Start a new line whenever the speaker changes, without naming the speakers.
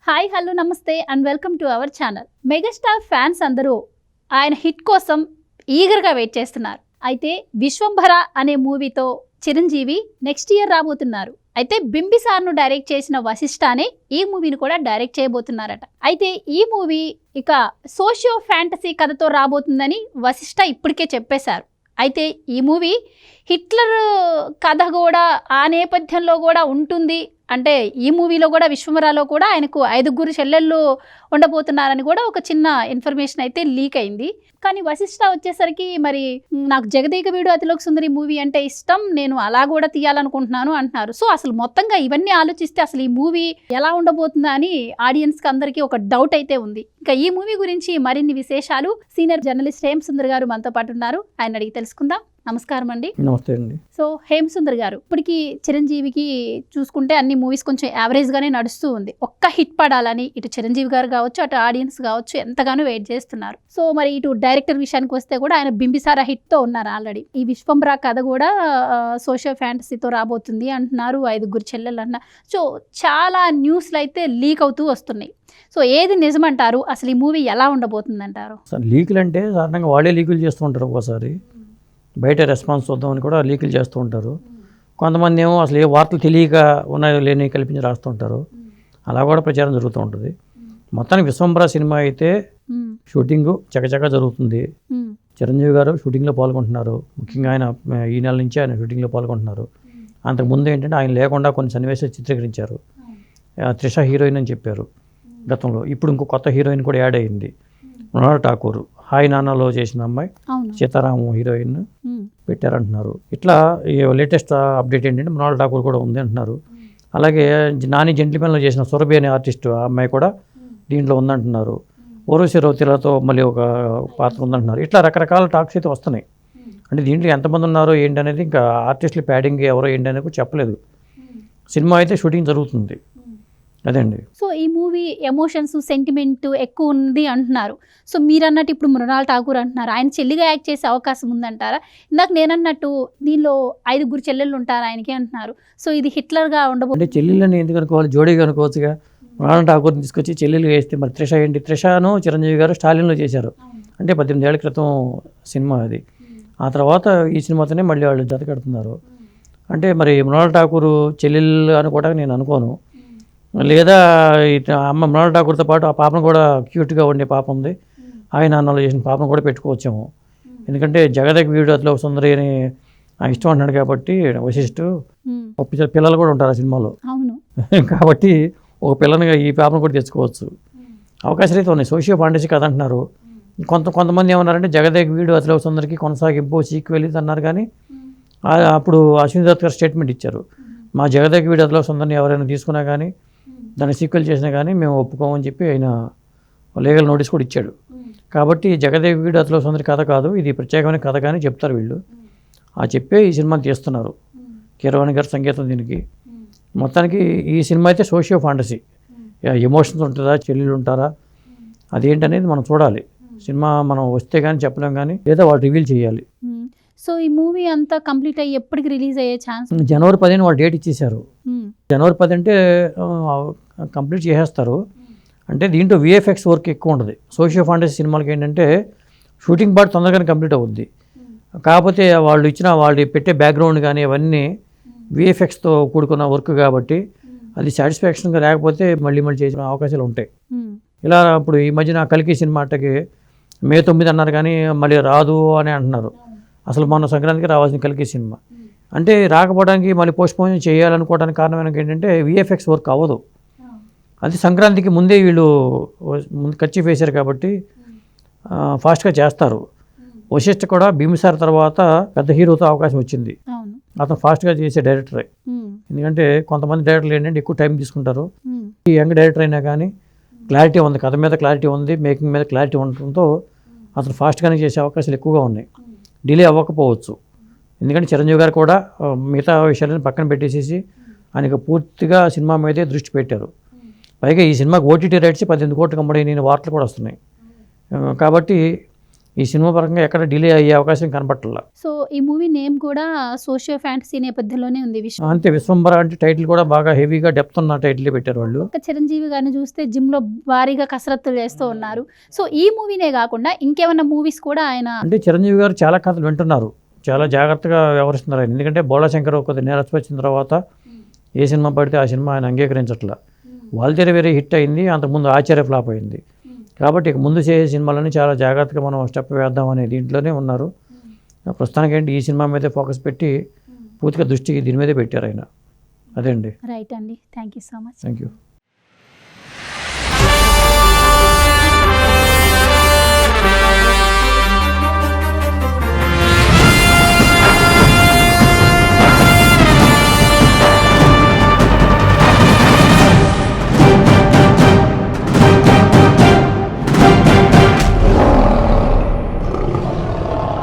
Hi hello నమస్తే and welcome to our channel. Megastar fans అందరూ ఆయన హిట్ కోసం ఈగర్గా వెయిట్ చేస్తున్నారు. అయితే విశ్వంభర అనే మూవీతో చిరంజీవి నెక్స్ట్ ఇయర్ రాబోతున్నారు. అయితే బింబిసార్ను డైరెక్ట్ చేసిన వశిష్ఠానే ఈ మూవీని కూడా డైరెక్ట్ చేయబోతున్నారట. అయితే ఈ మూవీ ఇక సోషియో ఫ్యాంటసీ కథతో రాబోతుందని వశిష్ఠ ఇప్పటికే చెప్పేశారు. అయితే ఈ మూవీ హిట్లర్ కథ కూడా ఆ నేపథ్యంలో కూడా ఉంటుంది. అంటే ఈ మూవీలో కూడా విశ్వంభరలో కూడా ఆయనకు 5 చెల్లెళ్ళు ఉండబోతున్నారని కూడా ఒక చిన్న ఇన్ఫర్మేషన్ అయితే లీక్ అయింది. కానీ వశిష్ఠ వచ్చేసరికి మరి నాకు జగదేక వీడు అతిలోక సుందరి మూవీ అంటే ఇష్టం, నేను అలా కూడా తీయాలనుకుంటున్నాను అంటున్నారు. సో అసలు మొత్తంగా ఇవన్నీ ఆలోచిస్తే అసలు ఈ మూవీ ఎలా ఉండబోతుందా అని ఆడియన్స్కి అందరికీ ఒక డౌట్ అయితే ఉంది. ఇంకా ఈ మూవీ గురించి మరిన్ని విశేషాలు సీనియర్ జర్నలిస్ట్ హేమసుందర్ గారు మనతో పాటు ఉన్నారు. ఆయన అడిగి తెలుసుకుందాం. నమస్కారం అండి.
నమస్తే అండి.
సో హేమసుందర్ గారు, ఇప్పటికి చిరంజీవికి చూసుకుంటే అన్ని మూవీస్ కొంచెం యావరేజ్గానే నడుస్తూ ఉంది. ఒక్క హిట్ పడాలని ఇటు చిరంజీవి గారు కావచ్చు, అటు ఆడియన్స్ కావచ్చు ఎంతగానో వెయిట్ చేస్తున్నారు. సో మరి ఇటు డైరెక్టర్ విషయానికి వస్తే కూడా ఆయన బింబిసార హిట్తో ఉన్నారు ఆల్రెడీ. ఈ విశ్వంభర కథ కూడా సోషియో ఫ్యాంటసీతో రాబోతుంది అంటున్నారు, 5 చెల్లెలు అన్నారు. సో చాలా న్యూస్లు అయితే లీక్ అవుతూ వస్తున్నాయి. సో ఏది నిజమంటారు? అసలు ఈ మూవీ ఎలా ఉండబోతుంది అంటారు?
లీకులు అంటే సాధారణంగా వాళ్ళే లీకులు చేస్తూ ఉంటారు. ఒకసారి బయట రెస్పాన్స్ చూద్దామని కూడా లీకులు చేస్తూ ఉంటారు. కొంతమంది ఏమో అసలు ఏ వార్తలు తెలియక ఉన్నాయో లేని కల్పించి రాస్తూ ఉంటారు. అలా కూడా ప్రచారం జరుగుతూ ఉంటుంది. మొత్తానికి విశ్వంభర సినిమా అయితే షూటింగ్ చకచకా జరుగుతుంది. చిరంజీవి గారు షూటింగ్లో పాల్గొంటున్నారు. ముఖ్యంగా ఆయన ఈ నెల నుంచి ఆయన షూటింగ్లో పాల్గొంటున్నారు. అంతకుముందు ఏంటంటే ఆయన లేకుండా కొన్ని సన్నివేశాలు చిత్రీకరించారు. త్రిష హీరోయిన్ అని చెప్పారు గతంలో. ఇప్పుడు ఇంకో కొత్త హీరోయిన్ కూడా యాడ్ అయ్యింది, మృణాల్ ఠాకూర్. హాయ్ నాన్నలో చేసిన అమ్మాయి సీతారాము హీరోయిన్ పెట్టారంటున్నారు. ఇట్లా లేటెస్ట్ అప్డేట్ ఏంటంటే మృణాల్ ఠాకూర్ కూడా ఉంది అంటున్నారు. అలాగే నాని జెంట్లీమెన్లో చేసిన సురభి అనే ఆర్టిస్టు ఆ అమ్మాయి కూడా దీంట్లో ఉందంటున్నారు. ఊర్వశి రౌతేలతో మళ్ళీ ఒక పాత్ర ఉందంటున్నారు. ఇట్లా రకరకాల టాక్స్ అయితే వస్తున్నాయి. అంటే దీంట్లో ఎంతమంది ఉన్నారో ఏంటి అనేది ఇంకా ఆర్టిస్టులు ప్యాడింగ్ ఎవరో ఏంటి అనేది కూడా చెప్పలేదు. సినిమా అయితే షూటింగ్ జరుగుతుంది అదండి.
సో ఈ మూవీ ఎమోషన్స్ సెంటిమెంట్ ఎక్కువ ఉంది అంటున్నారు. సో మీరు అన్నట్టు ఇప్పుడు మృణాల్ ఠాకూర్ అంటున్నారు, ఆయన చెల్లిగా యాక్ట్ చేసే అవకాశం ఉందంటారా? ఇందాక నేను అన్నట్టు దీనిలో 5 చెల్లెళ్ళు ఉంటారు ఆయనకి అంటున్నారు. సో ఇది హిట్లర్గా ఉండబోతుంది.
అంటే చెల్లెళ్ళని ఎందుకు అనుకోవాలి, జోడీగా అనుకోవచ్చుగా. మృణాల్ ఠాకూర్ని తీసుకొచ్చి చెల్లెలు వేస్తే మరి త్రిష ఏంటి? త్రిషను చిరంజీవి గారు స్టాలిన్లో చేశారు. అంటే 18 ఏళ్ల క్రితం సినిమా అది. ఆ తర్వాత ఈ సినిమాతోనే మళ్ళీ వాళ్ళు జత కడుతున్నారు. అంటే మరి మృణాల్ ఠాకూర్ చెల్లెళ్ళు అనుకోవడానికి నేను అనుకోను. లేదా అమ్మ మృణాల్ ఠాకూర్తో పాటు ఆ పాపను కూడా క్యూట్గా ఉండే పాప ఉంది, ఆయన నాన్నలో చేసిన పాపను కూడా పెట్టుకోవచ్చేమో. ఎందుకంటే జగదేక వీడు అతిలోక సుందరి అని ఇష్టం అంటున్నాడు కాబట్టి వశిష్ఠు పిల్లలు కూడా ఉంటారు ఆ సినిమాలో. కాబట్టి ఒక పిల్లని ఈ పాపను కూడా తెచ్చుకోవచ్చు. అవకాశాలు అయితే ఉన్నాయి. సోషియో ఫాంటసీ కథ అంటున్నారు. కొంతమంది ఏమన్నారంటే జగదేక వీడు అతిలోక సుందరికి కొనసాగింపు సీక్వెల్ ఇది అన్నారు. కానీ అప్పుడు అశ్విని దత్ గారు స్టేట్మెంట్ ఇచ్చారు, మా జగదేక వీడు అతిలోక సుందరిని ఎవరైనా తీసుకున్నా కానీ దాన్ని సీక్వెల్ చేసినా కానీ మేము ఒప్పుకోమని చెప్పి ఆయన లీగల్ నోటీస్ కూడా ఇచ్చాడు. కాబట్టి జగదేక వీడు అతిలోక సుందరి కథ కాదు, ఇది ప్రత్యేకమైన కథ కానీ చెప్తారు వీళ్ళు. ఆ చెప్పే ఈ సినిమాని తీస్తున్నారు. కీరవాణి గారు సంగీతం దీనికి. మొత్తానికి ఈ సినిమా అయితే సోషియో ఫాంటసీ. ఎమోషన్స్ ఉంటుందా, చెల్లెలు ఉంటారా, అదేంటనేది మనం చూడాలి. సినిమా మనం వస్తే కానీ చెప్పలేం, కానీ లేదా వాళ్ళు రివీల్ చేయాలి.
సో ఈ మూవీ అంతా కంప్లీట్ అయ్యి ఎప్పటికి రిలీజ్ అయ్యే ఛాన్స్?
జనవరి 10 వాళ్ళు డేట్ ఇచ్చేశారు. జనవరి 10 అంటే కంప్లీట్ చేసేస్తారు. అంటే దీంట్లో విఎఫ్ఎక్స్ వర్క్ ఎక్కువ ఉంటుంది. సోషియో ఫాంటసీ సినిమాలకి ఏంటంటే షూటింగ్ పార్ట్ తొందరగానే కంప్లీట్ అవుద్ది. కాకపోతే వాళ్ళు పెట్టే బ్యాక్గ్రౌండ్ కానీ అవన్నీ విఎఫ్ఎక్స్తో కూడుకున్న వర్క్ కాబట్టి అది సాటిస్ఫాక్షన్గా లేకపోతే మళ్ళీ చేసిన అవకాశాలు ఉంటాయి. ఇలా ఇప్పుడు ఈ మధ్యన కల్కి సినిమా అట్టకి మే 9 అన్నారు కానీ మళ్ళీ రాదు అని అంటున్నారు. అసలు మొన్న సంక్రాంతికి రావాల్సిన కల్కి సినిమా అంటే రాకపోవడానికి మళ్ళీ పోస్ట్పోన్ చేయాలనుకోవడానికి కారణం ఏంటంటే విఎఫ్ఎక్స్ వర్క్ అవ్వదు. అది సంక్రాంతికి ముందే వీళ్ళు ఖర్చు వేశారు కాబట్టి ఫాస్ట్గా చేస్తారు. వశిష్ఠ కూడా బింబిసార్ తర్వాత పెద్ద హీరోతో అవకాశం వచ్చింది. అతను ఫాస్ట్గా చేసే డైరెక్టరే. ఎందుకంటే కొంతమంది డైరెక్టర్లు ఏంటంటే ఎక్కువ టైం తీసుకుంటారు. ఈ యంగ్ డైరెక్టర్ అయినా కానీ క్లారిటీ ఉంది, కథ మీద క్లారిటీ ఉంది, మేకింగ్ మీద క్లారిటీ ఉండటంతో అతను ఫాస్ట్గానే చేసే అవకాశాలు ఎక్కువగా ఉన్నాయి. డిలే అవ్వకపోవచ్చు. ఎందుకంటే చిరంజీవి గారు కూడా మిగతా విషయాలను పక్కన పెట్టేసేసి ఆయనకు పూర్తిగా సినిమా మీదే దృష్టి పెట్టారు. పైగా ఈ సినిమాకి ఓటీటీ రైట్స్ 18 కోట్లు కమ్మడైన వార్తలు కూడా వస్తున్నాయి. కాబట్టి ఈ సినిమా పరంగా ఎక్కడ డిలే అయ్యే అవకాశం కనపట్ల.
సో ఈ మూవీ నేమ్ కూడా సోషియో ఫ్యాంటసీ నేపథ్యంలోనే ఉంది.
అంతే విశ్వంబర అంటే టైటిల్ కూడా బాగా హెవీగా డెప్త్ ఉన్న టైటిల్ పెట్టారు వాళ్ళు.
ఒక చిరంజీవి గారిని చూస్తే జిమ్లో భారీగా కసరత్తులు చేస్తూ ఉన్నారు. సో ఈ మూవీనే కాకుండా ఇంకేమైనా మూవీస్ కూడా ఆయన
అంటే చిరంజీవి గారు చాలా కథలు వింటున్నారు, చాలా జాగ్రత్తగా వ్యవహరిస్తున్నారు ఆయన. ఎందుకంటే బోళాశంకర్ కొద్ది నేరస్ వచ్చిన తర్వాత ఏ సినిమా పడితే ఆ సినిమా ఆయన అంగీకరించట్లా. వాల్తేరు వేరే హిట్ అయింది, అంతకుముందు ఆచార్య ఫ్లాప్ అయింది. కాబట్టి ఇక ముందు చేసే సినిమాలని చాలా జాగ్రత్తగా మనం స్టెప్ వేద్దామనే దీంట్లోనే ఉన్నారు. ప్రస్తుతానికి ఏంటి ఈ సినిమా మీదే ఫోకస్ పెట్టి పూర్తిగా దృష్టి దీని మీదే పెట్టారు ఆయన. అదే అండి.
రైట్ అండి. Thank you so much.
Thank you.